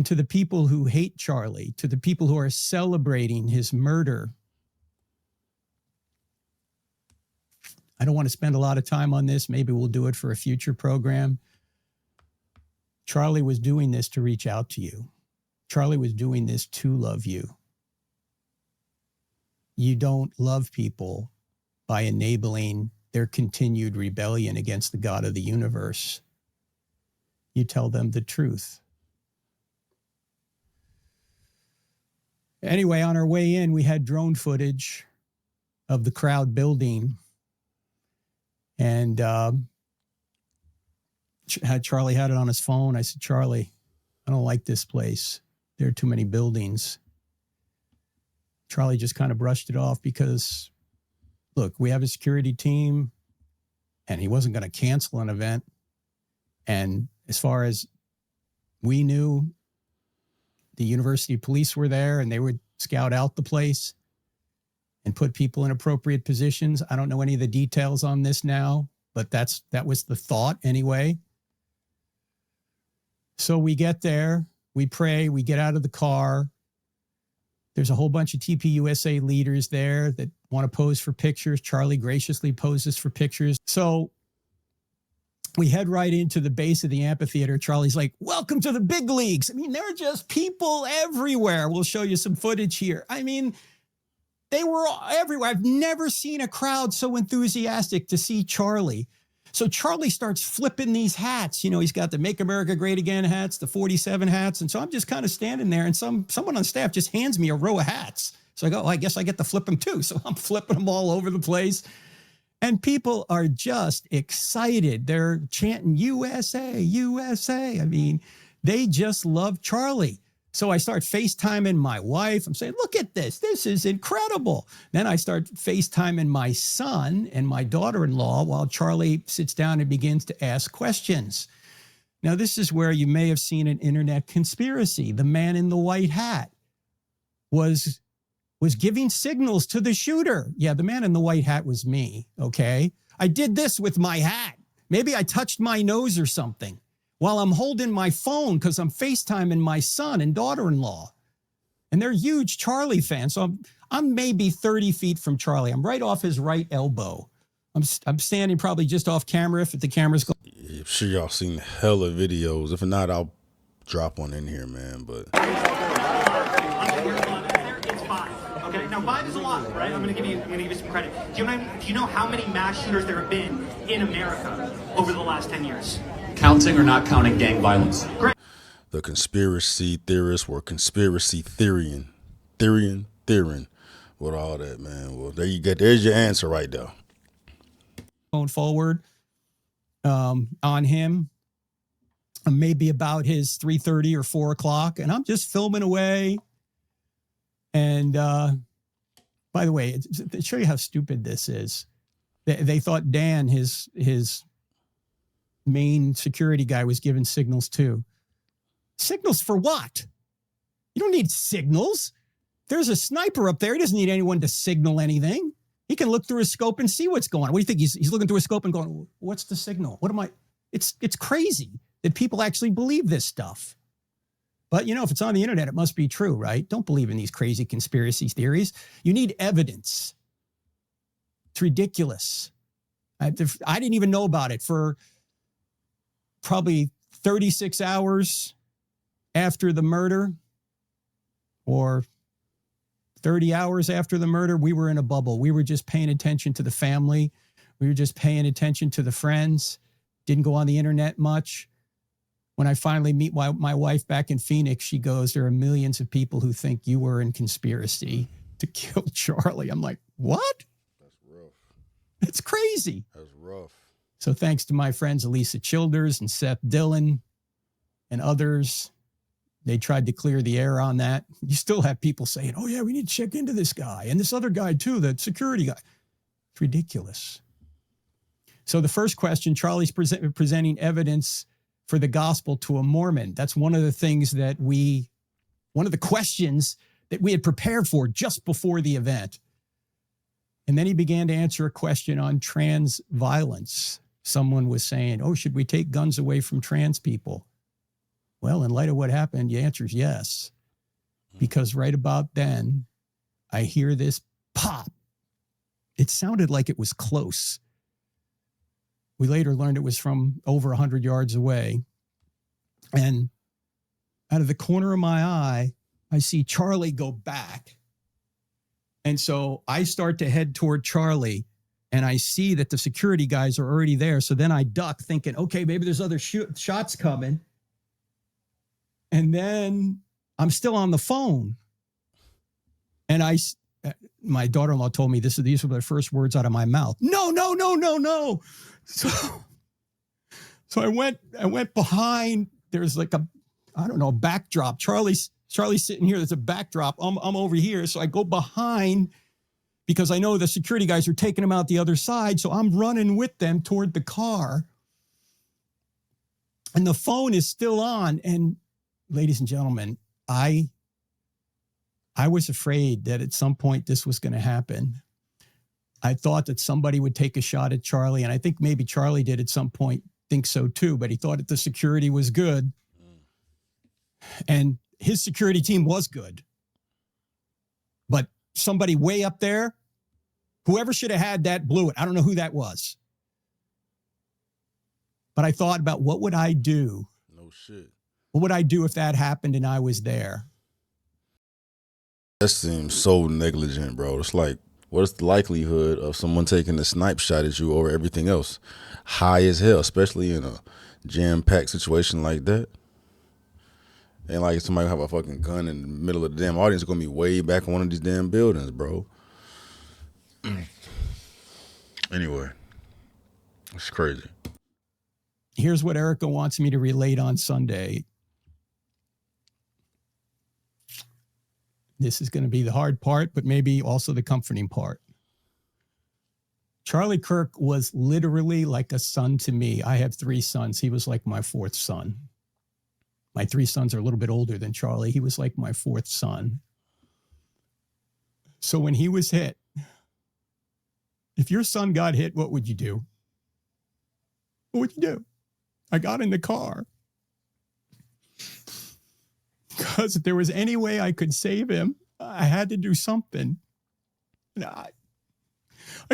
And to the people who hate Charlie, to the people who are celebrating his murder, I don't want to spend a lot of time on this. Maybe we'll do it for a future program. Charlie was doing this to reach out to you. Charlie was doing this to love you. You don't love people by enabling their continued rebellion against the God of the universe. You tell them the truth. Anyway, on our way in, we had drone footage of the crowd building. And Charlie had it on his phone. I said, Charlie, I don't like this place. There are too many buildings. Charlie just kind of brushed it off because, look, we have a security team, and he wasn't going to cancel an event. And as far as we knew, the university police were there, and they would scout out the place and put people in appropriate positions. I don't know any of the details on this now, but that was the thought anyway. So we get there, we pray, we get out of the car. There's a whole bunch of TPUSA leaders there that want to pose for pictures. Charlie graciously poses for pictures. So we head right into the base of the amphitheater. Charlie's like, welcome to the big leagues. I mean, there are just people everywhere. We'll show you some footage here. I mean, they were everywhere. I've never seen a crowd so enthusiastic to see Charlie. So Charlie starts flipping these hats. You know, he's got the Make America Great Again hats, the 47 hats. And so I'm just kind of standing there, and someone on staff just hands me a row of hats. So I go, I guess I get to flip them too. So I'm flipping them all over the place. And people are just excited. They're chanting USA, USA. I mean, they just love Charlie. So I start FaceTiming my wife. I'm saying, look at this. This is incredible. Then I start FaceTiming my son and my daughter-in-law while Charlie sits down and begins to ask questions. Now, this is where you may have seen an internet conspiracy. The man in the white hat was giving signals to the shooter. Yeah, the man in the white hat was me, okay? I did this with my hat. Maybe I touched my nose or something while I'm holding my phone because I'm FaceTiming my son and daughter-in-law. And they're huge Charlie fans. So I'm maybe 30 feet from Charlie. I'm right off his right elbow. I'm standing probably just off camera if the camera's going. I'm sure y'all seen hella videos. If not, I'll drop one in here, man. But it's 5. Okay, now 5 is a lot, right? I'm gonna give you some credit. Do you know how many mass shooters there have been in America over the last 10 years? Counting or not counting gang violence? Great. The conspiracy theorists were conspiracy theorying with all that, man. Well, there you go. There's your answer right there. Going forward on him, maybe about his 3:30 or 4 o'clock, and I'm just filming away. And by the way, to show you how stupid this is, they thought Dan, his main security guy, was given signals too. Signals for what? You don't need signals. There's a sniper up there. He doesn't need anyone to signal anything. He can look through his scope and see what's going on. What do you think? He's looking through his scope and going, what's the signal? What am I? It's crazy that people actually believe this stuff. But, you know, if it's on the internet, it must be true, right? Don't believe in these crazy conspiracy theories. You need evidence. It's ridiculous. I didn't even know about it for probably 36 hours after the murder, or 30 hours after the murder. We were in a bubble. We were just paying attention to the family. We were just paying attention to the friends. Didn't go on the internet much. When I finally meet my wife back in Phoenix, she goes, there are millions of people who think you were in conspiracy to kill Charlie. I'm like, what? That's rough. It's crazy. That's rough. So thanks to my friends Elisa Childers and Seth Dillon and others, they tried to clear the air on that. You still have people saying, oh, yeah, we need to check into this guy and this other guy, too, the security guy. It's ridiculous. So the first question, Charlie's presenting evidence for the gospel to a Mormon. That's one of the things that one of the questions that we had prepared for just before the event. And then he began to answer a question on trans violence. Someone was saying, oh, should we take guns away from trans people? Well, in light of what happened, the answer is yes. Because right about then, I hear this pop. It sounded like it was close. We later learned it was from over 100 yards away. And out of the corner of my eye, I see Charlie go back. And so I start to head toward Charlie, and I see that the security guys are already there. So then I duck thinking, okay, maybe there's other shots coming. And then I'm still on the phone. And my daughter-in-law told me these were the first words out of my mouth. No, no, no, no, no. So I went behind. There's like a backdrop. Charlie's sitting here. There's a backdrop. I'm over here. So I go behind because I know the security guys are taking him out the other side. So I'm running with them toward the car. And the phone is still on. And ladies and gentlemen, I was afraid that at some point this was going to happen. I thought that somebody would take a shot at Charlie. And I think maybe Charlie did at some point think so too, but he thought that the security was good. And his security team was good. But somebody way up there, whoever should have had that blew it. I don't know who that was. But I thought about what would I do? No shit. What would I do if that happened and I was there? That seems so negligent, bro. It's like, what's the likelihood of someone taking a snipe shot at you over everything else? High as hell, especially in a jam-packed situation like that. Ain't like somebody have a fucking gun in the middle of the damn audience. Going to be way back in one of these damn buildings, bro. Anyway, it's crazy. Here's what Erica wants me to relate on Sunday. This is going to be the hard part, but maybe also the comforting part. Charlie Kirk was literally like a son to me. I have 3 sons. He was like my 4th son. My 3 sons are a little bit older than Charlie. He was like my 4th son. So when he was hit, if your son got hit, what would you do? What would you do? I got in the car. Because if there was any way I could save him, I had to do something. And I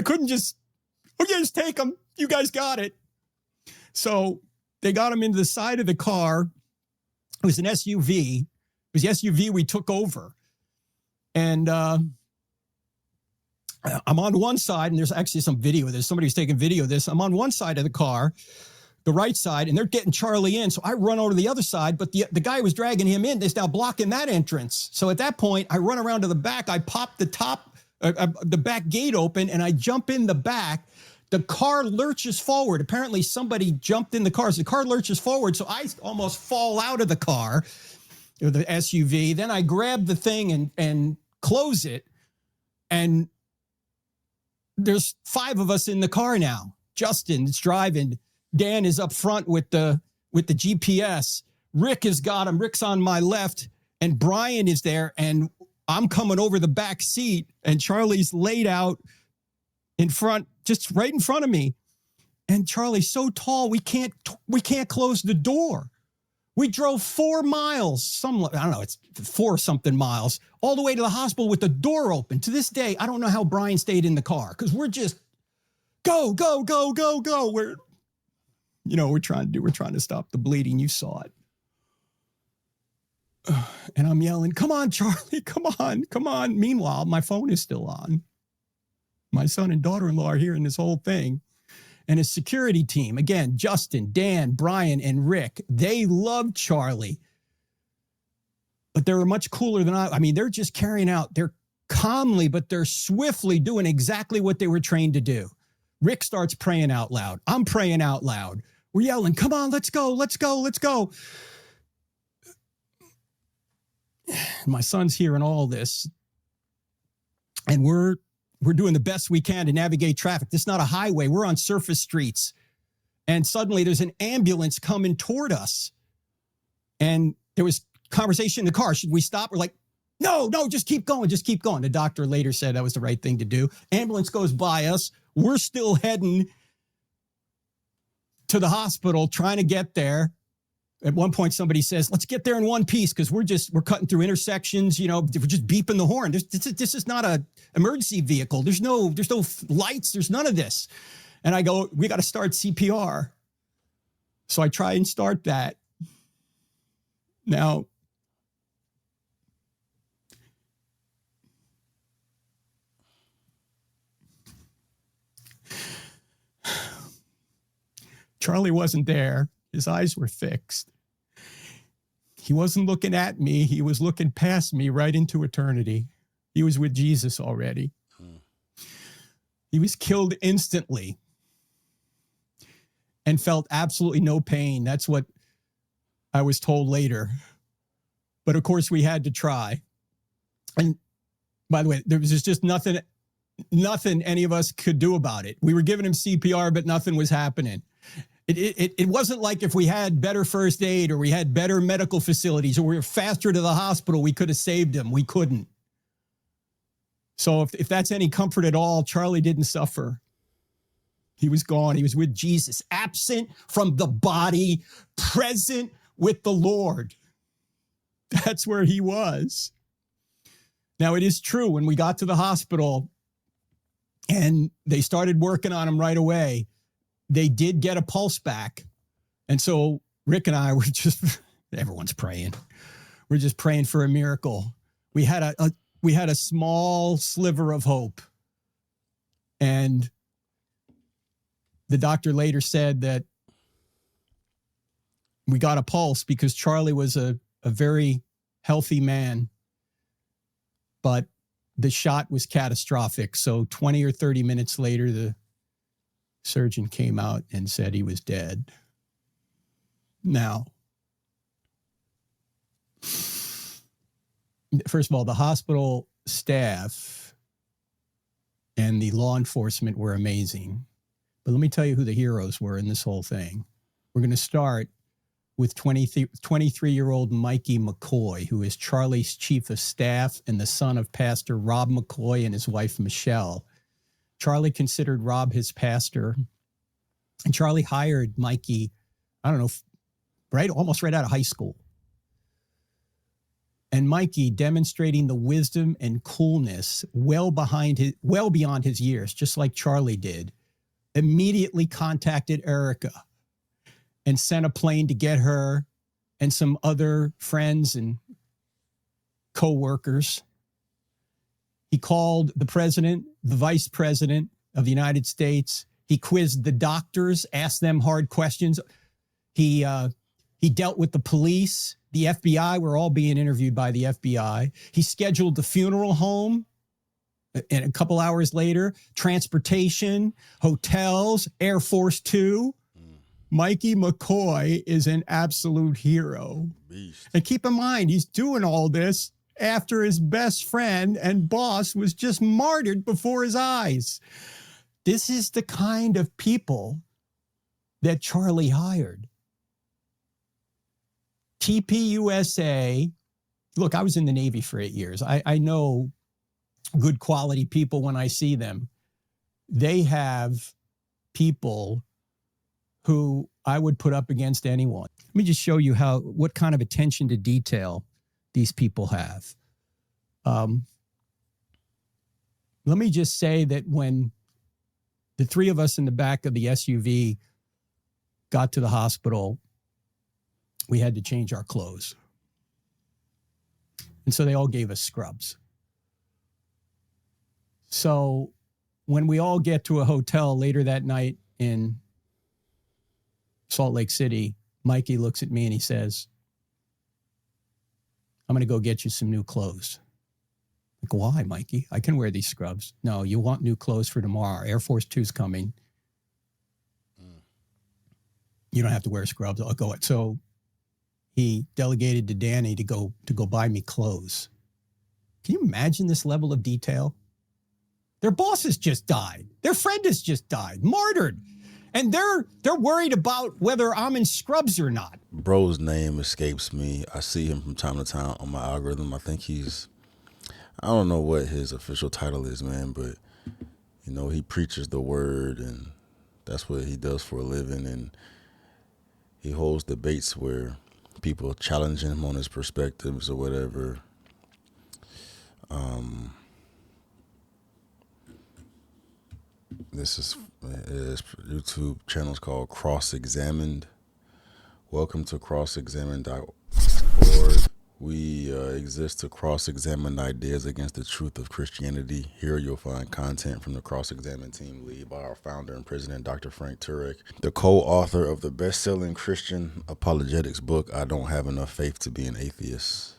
couldn't just take him. You guys got it. So they got him into the side of the car. It was an SUV. It was the SUV we took over. And I'm on one side, and there's actually some video of this. Somebody was taking video of this. I'm on one side of the car, the right side, and they're getting Charlie in. So I run over to the other side, but the guy who was dragging him in is now blocking that entrance. So at that point, I run around to the back. I pop the back gate open, and I jump in the back. The car lurches forward. Apparently somebody jumped in the car. So the car lurches forward. So I almost fall out of the car, or the SUV. Then I grab the thing and close it. And there's 5 of us in the car now. Justin's driving. Dan is up front with the GPS. Rick has got him. Rick's on my left, and Brian is there, and I'm coming over the back seat, and Charlie's laid out in front, just right in front of me. And Charlie's so tall, we can't close the door. We drove 4 miles, I don't know, it's 4 something miles, all the way to the hospital with the door open. To this day, I don't know how Brian stayed in the car, because we're just go, go, go, go, go. We're trying to stop the bleeding. You saw it. And I'm yelling, come on, Charlie, come on, come on. Meanwhile, my phone is still on. My son and daughter-in-law are hearing this whole thing. And his security team, again, Justin, Dan, Brian, and Rick, they love Charlie. But they were much cooler than I mean, they're just carrying out, they're calmly, but they're swiftly doing exactly what they were trained to do. Rick starts praying out loud. I'm praying out loud. We're yelling, come on, let's go, let's go, let's go. My son's hearing all this. And we're doing the best we can to navigate traffic. This is not a highway. We're on surface streets. And suddenly there's an ambulance coming toward us. And there was conversation in the car. Should we stop? We're like, no, just keep going. Just keep going. The doctor later said that was the right thing to do. Ambulance goes by us. We're still heading to the hospital, trying to get there. At one point, somebody says, let's get there in one piece because we're cutting through intersections. You know, we're just beeping the horn. This is not a emergency vehicle. There's no lights. There's none of this. And I go, we got to start CPR. So I try and start that. Now, Charlie wasn't there. His eyes were fixed. He wasn't looking at me. He was looking past me right into eternity. He was with Jesus already. He was killed instantly and felt absolutely no pain. That's what I was told later. But of course, we had to try. And by the way, there was just nothing any of us could do about it. We were giving him CPR, but nothing was happening. It wasn't like if we had better first aid or we had better medical facilities or we were faster to the hospital, we could have saved him. We couldn't. So if that's any comfort at all, Charlie didn't suffer. He was gone. He was with Jesus, absent from the body, present with the Lord. That's where he was. Now, it is true, when we got to the hospital and they started working on him right away, they did get a pulse back. And so Rick and I were just, everyone's praying. We're just praying for a miracle. We had a small sliver of hope. And the doctor later said that we got a pulse because Charlie was a very healthy man, but the shot was catastrophic. So 20 or 30 minutes later, the surgeon came out and said he was dead. Now, first of all, the hospital staff and the law enforcement were amazing. But let me tell you who the heroes were in this whole thing. We're going to start with 23-year-old Mikey McCoy, who is Charlie's chief of staff and the son of Pastor Rob McCoy and his wife, Michelle. Charlie considered Rob his pastor, and Charlie hired Mikey, I don't know, almost right out of high school. And Mikey, demonstrating the wisdom and coolness well beyond his years, just like Charlie did, immediately contacted Erica and sent a plane to get her and some other friends and co-workers. He called the president, the vice president of the United States. He quizzed the doctors, asked them hard questions. He dealt with the police, the FBI. We're all being interviewed by the FBI. He scheduled the funeral home. And a couple hours later, transportation, hotels, Air Force Two. Mikey McCoy is an absolute hero. Beast. And keep in mind, he's doing all this after his best friend and boss was just martyred before his eyes. This is the kind of people that Charlie hired. TPUSA, look, I was in the Navy for 8 years. I know good quality people when I see them. They have people who I would put up against anyone. Let me just show you what kind of attention to detail these people have. Let me just say that when the three of us in the back of the SUV got to the hospital, we had to change our clothes. And so they all gave us scrubs. So when we all get to a hotel later that night in Salt Lake City, Mikey looks at me and he says, I'm going to go get you some new clothes. I go, why, Mikey? I can wear these scrubs. No, you want new clothes for tomorrow. Air Force Two's coming. You don't have to wear scrubs. I'll go. So he delegated to Danny to go buy me clothes. Can you imagine this level of detail? Their boss has just died. Their friend has just died, martyred. And they're worried about whether I'm in scrubs or not. Bro's name escapes me. I see him from time to time on my algorithm. I think I don't know what his official title is, man, but, you know, he preaches the word, and that's what he does for a living. And he holds debates where people challenging him on his perspectives or whatever. This is YouTube channel's called Cross Examined. Welcome to crossexamined.org. We exist to cross-examine ideas against the truth of Christianity. Here you'll find content from the Cross-Examine team led by our founder and president, Dr. Frank Turek, the co-author of the best-selling Christian apologetics book, I Don't Have Enough Faith to Be an Atheist.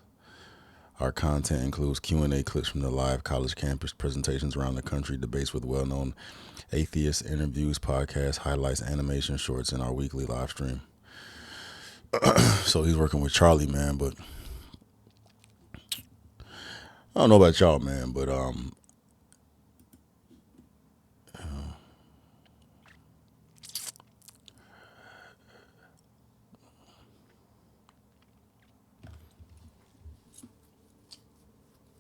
Our content includes Q&A clips from the live college campus, presentations around the country, debates with well-known atheists, interviews, podcasts, highlights, animation, shorts, and our weekly live stream. So he's working with Charlie, man, but I don't know about y'all, man, but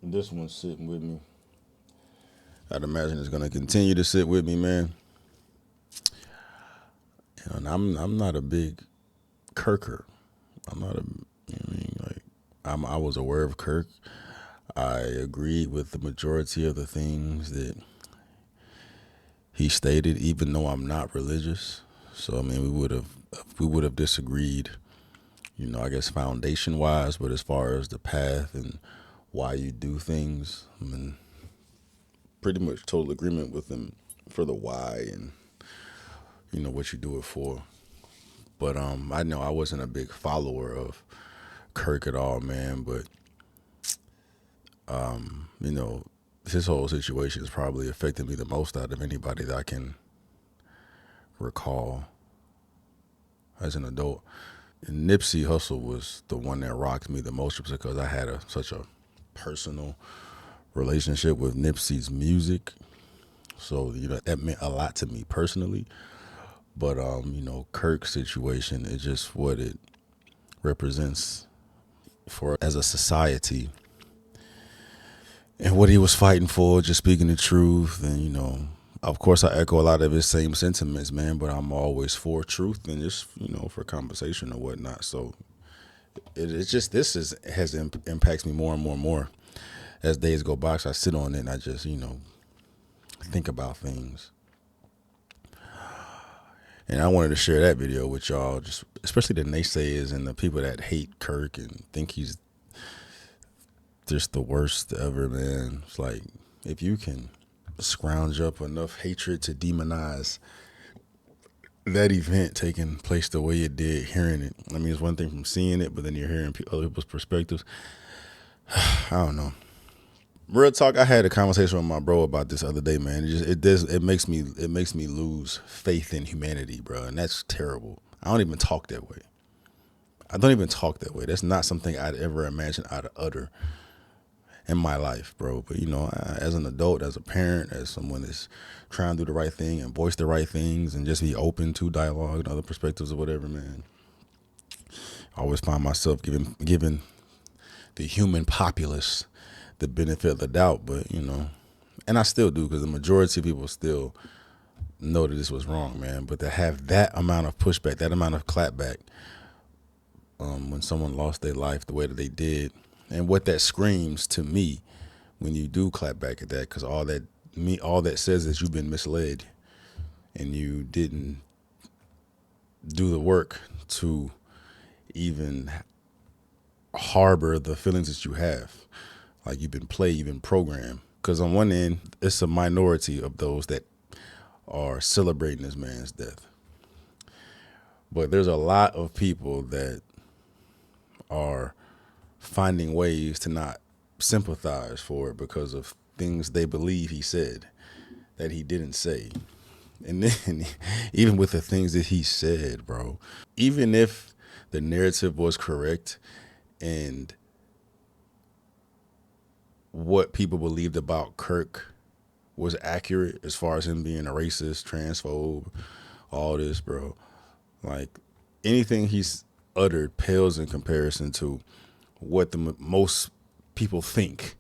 this one's sitting with me. I'd imagine it's gonna continue to sit with me, man. And I'm not a big Kirker. I'm not a, you know what I mean? Like I was aware of Kirk. I agreed with the majority of the things that he stated, even though I'm not religious. So I mean, we would have disagreed, you know, I guess foundation wise, but as far as the path and why you do things, I mean, pretty much total agreement with him for the why and, you know, what you do it for. But I know I wasn't a big follower of Kirk at all, man, but you know, his whole situation has probably affected me the most out of anybody that I can recall as an adult. And Nipsey Hussle was the one that rocked me the most because I had such a personal relationship with Nipsey's music. So, you know, that meant a lot to me personally. But, you know, Kirk's situation is just what it represents for as a society. And what he was fighting for, just speaking the truth. And, you know, of course, I echo a lot of his same sentiments, man, but I'm always for truth and just, you know, for conversation or whatnot. So it's just, impacts me more and more and more as days go by. So I sit on it and I just, you know, think about things. And I wanted to share that video with y'all, just especially the naysayers and the people that hate Kirk and think he's just the worst ever, man. It's like, if you can scrounge up enough hatred to demonize that event taking place the way it did, hearing it. I mean, it's one thing from seeing it, but then you're hearing other people's perspectives. I don't know. Real talk, I had a conversation with my bro about this other day, man. It makes me lose faith in humanity, bro, and that's terrible. I don't even talk that way. That's not something I'd ever imagine I'd utter in my life, bro. But, you know, as an adult, as a parent, as someone that's trying to do the right thing and voice the right things and just be open to dialogue and other perspectives or whatever, man, I always find myself giving the human populace the benefit of the doubt. But, you know, and I still do, because the majority of people still know that this was wrong, man. But to have that amount of pushback, that amount of clapback, when someone lost their life the way that they did, and what that screams to me when you do clap back at that, because all that says is you've been misled and you didn't do the work to even harbor the feelings that you have. Like, you've been played, you've been programmed. Because on one end, it's a minority of those that are celebrating this man's death. But there's a lot of people that are finding ways to not sympathize for it because of things they believe he said that he didn't say. And then even with the things that he said, bro, even if the narrative was correct and what people believed about Kirk was accurate as far as him being a racist, transphobe, all this, bro, like, anything he's uttered pales in comparison to what the most people think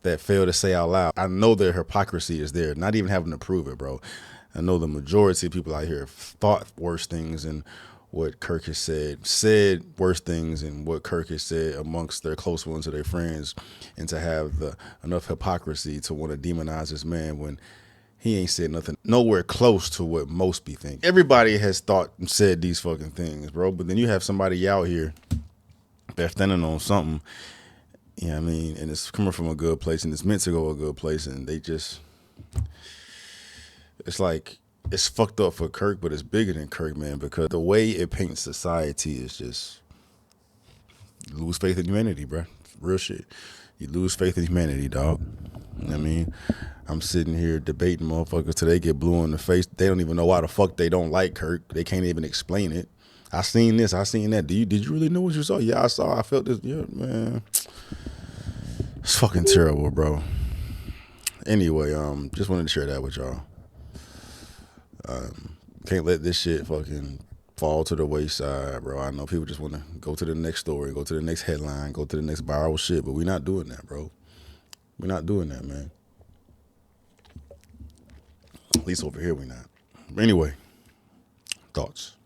that fail to say out loud. I know their hypocrisy is there, not even having to prove it, bro. I know the majority of people out here have thought worse things and what Kirk has said worse things than what Kirk has said amongst their close ones or their friends, and to have enough hypocrisy to want to demonize this man when he ain't said nothing nowhere close to what most be thinking. Everybody has thought and said these fucking things, bro. But then you have somebody out here that's standing on something, you know what I mean, and it's coming from a good place and it's meant to go a good place, and they just, it's like, it's fucked up for Kirk, but it's bigger than Kirk, man, because the way it paints society is just, you lose faith in humanity, bro. Real shit. You lose faith in humanity, dog. You know what I mean? I'm sitting here debating motherfuckers till they get blue in the face. They don't even know why the fuck they don't like Kirk. They can't even explain it. I seen this, I seen that. Did you really know what you saw? Yeah, I saw. I felt this. Yeah, man. It's fucking terrible, bro. Anyway, just wanted to share that with y'all. Can't let this shit fucking fall to the wayside, bro. I know people just want to go to the next story, go to the next headline, go to the next viral shit, but we're not doing that, bro. We're not doing that, man. At least over here, we're not. But anyway, thoughts.